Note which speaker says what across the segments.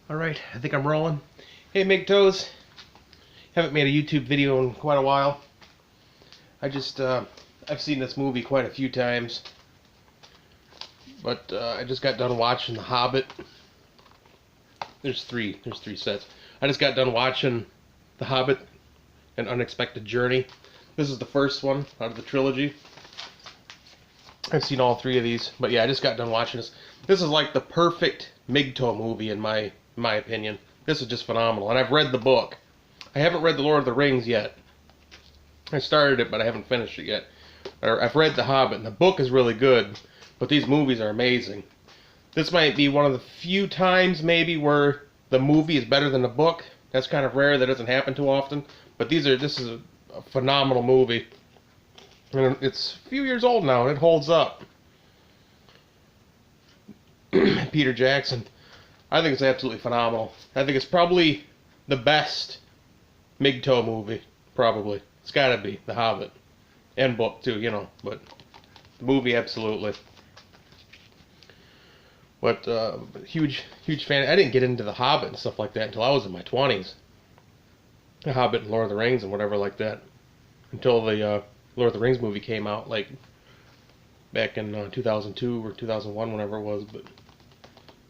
Speaker 1: Alright, I think I'm rolling. Hey MGTOWs. Haven't made a YouTube video in quite a while. I've seen this movie quite a few times. But I just got done watching The Hobbit. There's three sets. I just got done watching The Hobbit, An Unexpected Journey. This is the first one out of the trilogy. I've seen all three of these, but yeah, I just got done watching this. This is like the perfect MGTOW movie in my opinion. This is just phenomenal, and I've read the book. I haven't read The Lord of the Rings yet. I started it, but I haven't finished it yet. I've read The Hobbit, and the book is really good, but these movies are amazing. This might be one of the few times, maybe, where the movie is better than the book. That's kind of rare. That doesn't happen too often. But this is a phenomenal movie. And it's a few years old now, and it holds up. Peter Jackson. I think it's absolutely phenomenal. I think it's probably the best MGTOW movie. Probably. It's got to be The Hobbit. And book, too, you know. But the movie, absolutely. But huge fan. I didn't get into The Hobbit and stuff like that until I was in my 20s. The Hobbit and Lord of the Rings and whatever like that. Until the Lord of the Rings movie came out, like back in 2002 or 2001, whenever it was. But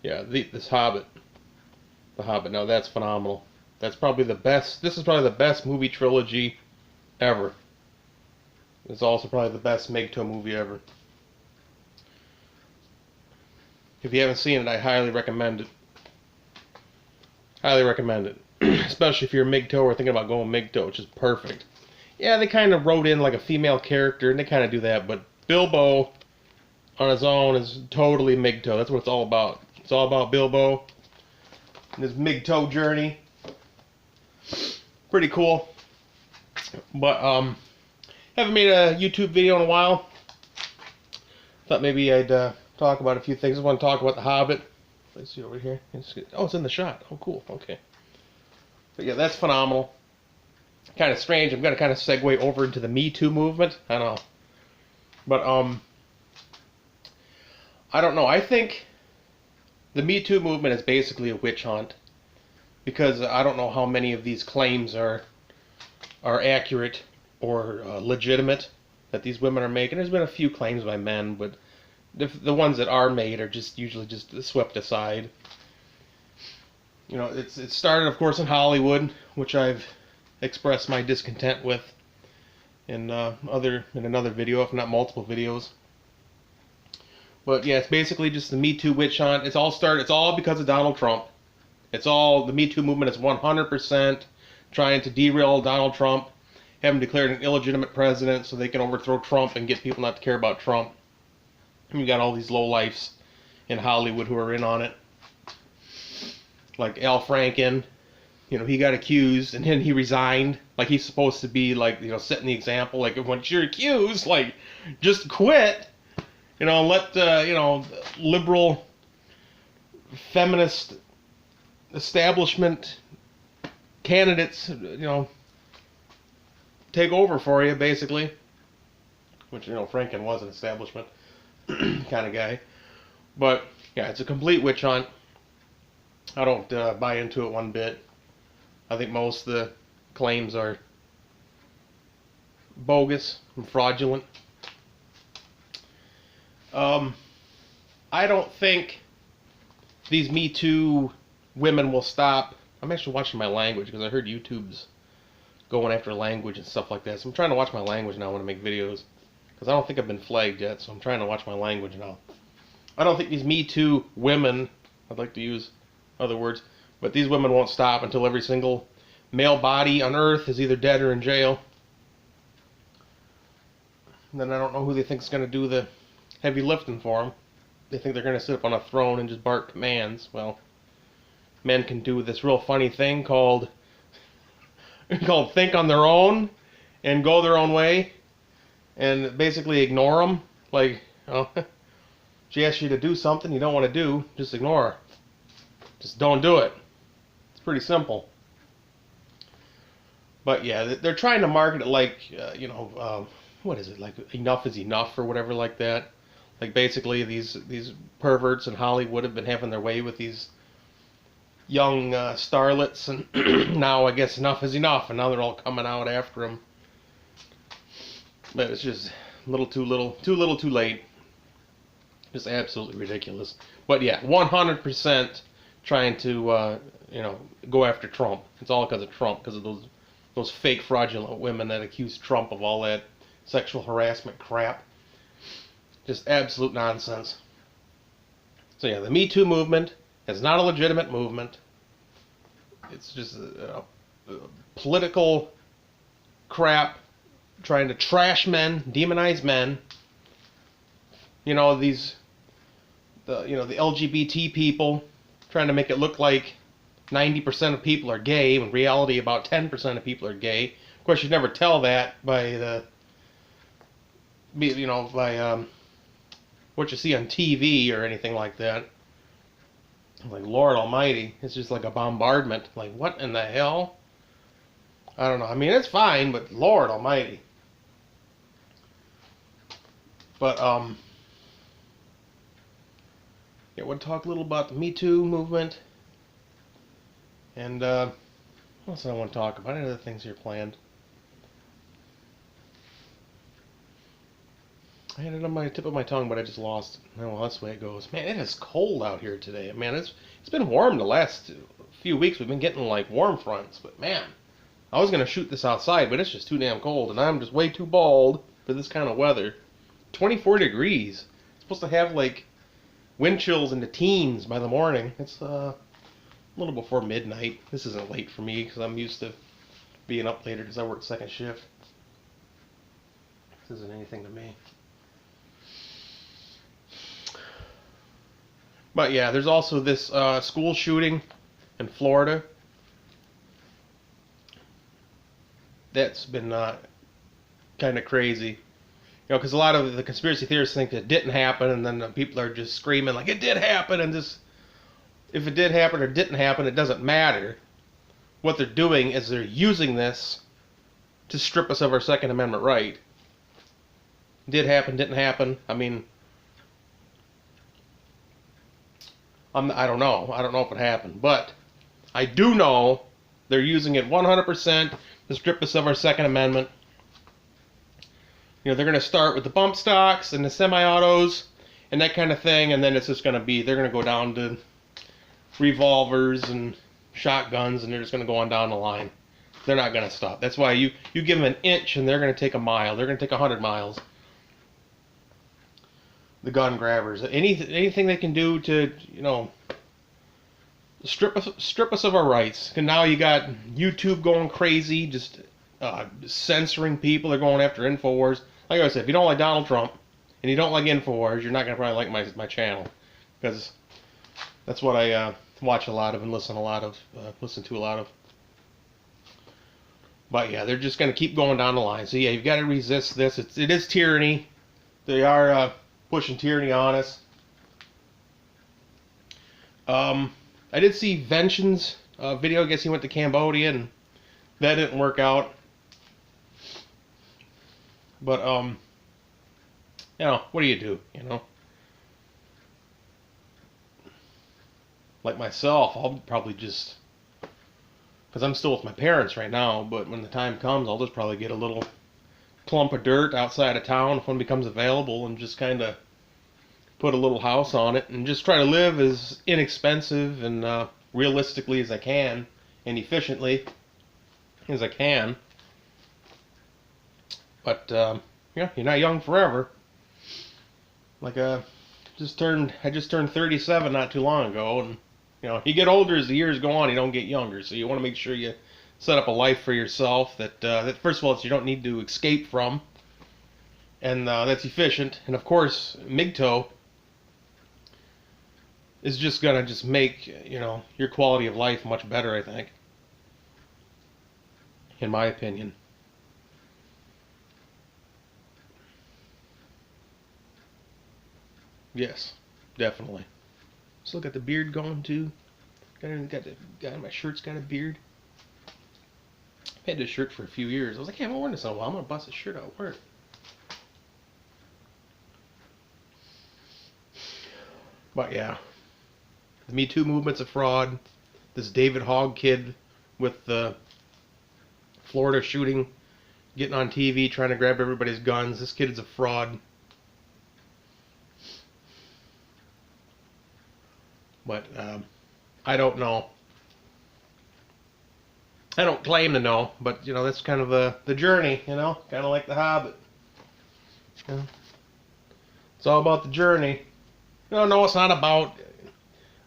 Speaker 1: yeah, this Hobbit, The Hobbit. Now that's phenomenal. That's probably the best. This is probably the best movie trilogy ever. It's also probably the best MGTOW movie ever. If you haven't seen it, I highly recommend it. Highly recommend it. Especially if you're a MGTOW or thinking about going MGTOW, which is perfect. Yeah, they kind of wrote in like a female character, and they kind of do that, but Bilbo on his own is totally MGTOW. That's what it's all about. It's all about Bilbo and his MGTOW journey. Pretty cool. But haven't made a YouTube video in a while. Thought maybe I'd talk about a few things. I want to talk about The Hobbit. Let's see over here. Oh, it's in the shot. Oh, cool. Okay. But yeah, that's phenomenal. Kind of strange. I'm going to kind of segue over into the Me Too movement. I don't know. But, I don't know. I think the Me Too movement is basically a witch hunt. Because I don't know how many of these claims are accurate or legitimate that these women are making. There's been a few claims by men, but the ones that are made are just usually just swept aside. You know, it started, of course, in Hollywood, which I've expressed my discontent with in another video, if not multiple videos. But yeah, it's basically just the Me Too witch hunt. It's all because of Donald Trump. The Me Too movement is 100% trying to derail Donald Trump, have him declared an illegitimate president so they can overthrow Trump and get people not to care about Trump. And you got all these lowlifes in Hollywood who are in on it. Like Al Franken, you know, he got accused and then he resigned. Like he's supposed to be like, you know, setting the example. Like once you're accused, like just quit. You know, let you know, liberal, feminist establishment candidates, you know, take over for you, basically. Which, you know, Franken was an establishment kind of guy. But yeah, it's a complete witch hunt. I don't buy into it one bit. I think most of the claims are bogus and fraudulent. I don't think these Me Too women will stop. I'm actually watching my language because I heard YouTube's going after language and stuff like that. So I'm trying to watch my language now when I make videos. Because I don't think I've been flagged yet, so I'm trying to watch my language now. I don't think these Me Too women, I'd like to use other words, but these women won't stop until every single male body on earth is either dead or in jail. And then I don't know who they think is going to do the heavy lifting for them. They think they're going to sit up on a throne and just bark commands. Well, men can do this real funny thing called think on their own and go their own way and basically ignore them. Like, oh, she asks you to do something you don't want to do, just ignore her. Just don't do it. It's pretty simple. But yeah, they're trying to market it like, you know, what is it, like enough is enough or whatever like that. Like basically these perverts in Hollywood have been having their way with these young starlets, and now I guess enough is enough, and now they're all coming out after him. But it's just a little, too late. Just absolutely ridiculous. But yeah, 100% trying to go after Trump. It's all because of Trump, because of those fake fraudulent women that accuse Trump of all that sexual harassment crap. Just absolute nonsense. So yeah, the Me Too movement is not a legitimate movement. It's just political crap trying to trash men, demonize men. The LGBT people trying to make it look like 90% of people are gay, when in reality about 10% of people are gay. Of course, you'd never tell that by what you see on TV or anything like that. Like, Lord Almighty, it's just like a bombardment. Like, what in the hell? I don't know. I mean, it's fine, but Lord Almighty. But yeah, we'll talk a little about the Me Too movement. And what else do I want to talk about? Any other things here planned? I had it on my tip of my tongue, but I just lost it. Oh, well, that's the way it goes. Man, it is cold out here today. Man, it's been warm the last few weeks. We've been getting like warm fronts, but man, I was gonna shoot this outside, but it's just too damn cold, and I'm just way too bald for this kind of weather. 24 degrees. It's supposed to have like wind chills in the teens by the morning. It's a little before midnight. This isn't late for me because I'm used to being up later because I work second shift. This isn't anything to me. But yeah, there's also this school shooting in Florida. That's been kind of crazy. Because a lot of the conspiracy theorists think it didn't happen, and then people are just screaming like it did happen, and just if it did happen or didn't happen, it doesn't matter. What they're doing is they're using this to strip us of our Second Amendment right. Did happen, didn't happen. I mean, I don't know. I don't know if it happened, but I do know they're using it 100% to strip us of our Second Amendment. They're going to start with the bump stocks and the semi-autos and that kind of thing, and then it's just going to be, they're going to go down to revolvers and shotguns, and they're just going to go on down the line. They're not going to stop. That's why you give them an inch and they're going to take a mile. They're going to take 100 miles. The gun grabbers. Anything they can do to, strip us of our rights. And now you got YouTube going crazy, just censoring people. They're going after InfoWars. Like I said, if you don't like Donald Trump and you don't like InfoWars, you're not going to probably like my channel, because that's what I watch a lot of and listen to a lot of. But yeah, they're just going to keep going down the line. So yeah, you've got to resist this. It is tyranny. They are pushing tyranny on us. I did see Vention's video. I guess he went to Cambodia and that didn't work out. But what do you do? Like myself, I'll probably just, because I'm still with my parents right now, but when the time comes, I'll just probably get a little clump of dirt outside of town if one becomes available, and just kind of put a little house on it and just try to live as inexpensive and realistically as I can and efficiently as I can. But you're not young forever. Like I just turned 37 not too long ago, and you get older as the years go on. You don't get younger, so you want to make sure you set up a life for yourself that first of all, you don't need to escape from, and that's efficient. And of course, MGTOW is just gonna make your quality of life much better, I think, in my opinion. Yes, definitely. Still got the beard going too. Got the guy in my shirt's got a beard. I've had this shirt for a few years. I was like, hey, I haven't worn this in a while. I'm gonna bust this shirt out. Wear it. But yeah, the Me Too movement's a fraud. this David Hogg kid with the Florida shooting, getting on TV trying to grab everybody's guns. This kid is a fraud. But I don't know. I don't claim to know, but you know, that's kind of the journey, you know, kind of like the Hobbit. You know? It's all about the journey. No, it's not about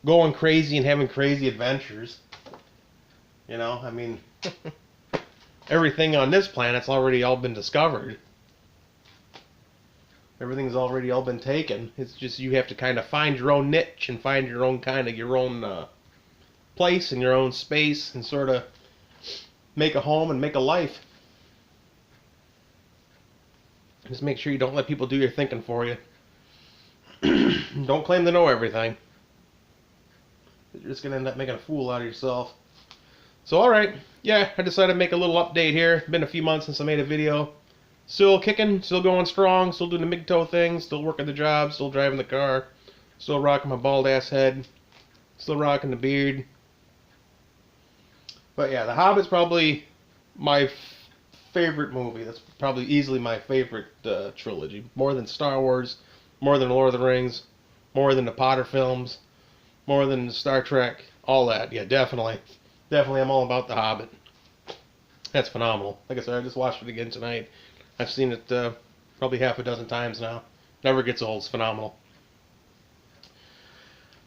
Speaker 1: going crazy and having crazy adventures. You know, I mean, everything on this planet's already all been discovered. Everything's already all been taken. It's just you have to kind of find your own niche and find your own place and your own space and sort of make a home and make a life. Just make sure you don't let people do your thinking for you. Don't claim to know everything. You're just going to end up making a fool out of yourself. So, alright. Yeah, I decided to make a little update here. It's been a few months since I made a video. Still kicking, still going strong, still doing the MGTOW thing, still working the job, still driving the car, still rocking my bald ass head, still rocking the beard. But yeah, The Hobbit's probably my favorite movie. That's probably easily my favorite trilogy. More than Star Wars, more than Lord of the Rings, more than the Potter films, more than Star Trek, all that. Yeah, definitely. Definitely I'm all about The Hobbit. That's phenomenal. Like I said, I just watched it again tonight. I've seen it probably half a dozen times now. Never gets old. It's phenomenal.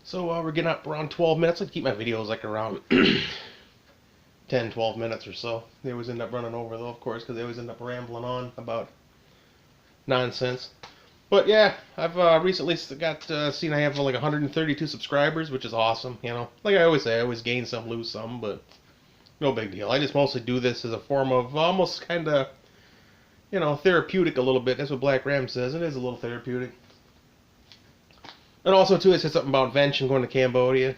Speaker 1: So we're getting up around 12 minutes. I keep my videos like around 10, 12 minutes or so. They always end up running over though, of course, because they always end up rambling on about nonsense. But yeah, I've recently got seen I have like 132 subscribers, which is awesome. You know, like I always say, I always gain some, lose some, but no big deal. I just mostly do this as a form of almost kind of, you know, therapeutic a little bit. That's what Black Ram says. It is a little therapeutic. And also, too, it says something about Vention going to Cambodia.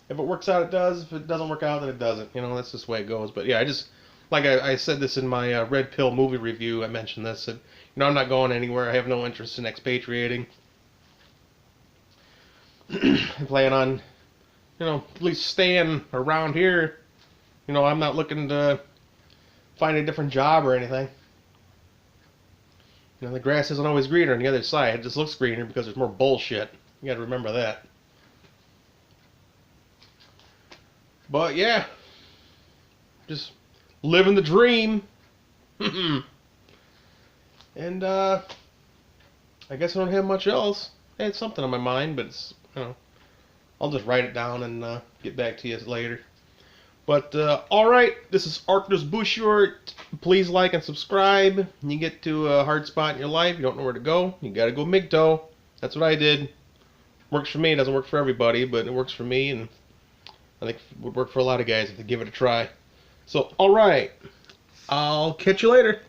Speaker 1: If it works out, it does. If it doesn't work out, then it doesn't. You know, that's just the way it goes. But yeah, I just, like I said this in my Red Pill movie review, I mentioned this. That, you know, I'm not going anywhere. I have no interest in expatriating. I plan on, you know, at least staying around here. You know, I'm not looking to find a different job or anything. You know, the grass isn't always greener on the other side. It just looks greener because there's more bullshit. You gotta remember that. But yeah, just living the dream. And I guess I don't have much else. I had something on my mind, but it's, you know, I'll just write it down and get back to you later. But alright, this is Arctis Bushort. Please like and subscribe. When you get to a hard spot in your life, you don't know where to go, you gotta go MGTOW. That's what I did. Works for me. It doesn't work for everybody, but it works for me, and I think it would work for a lot of guys if they give it a try. So, alright. I'll catch you later.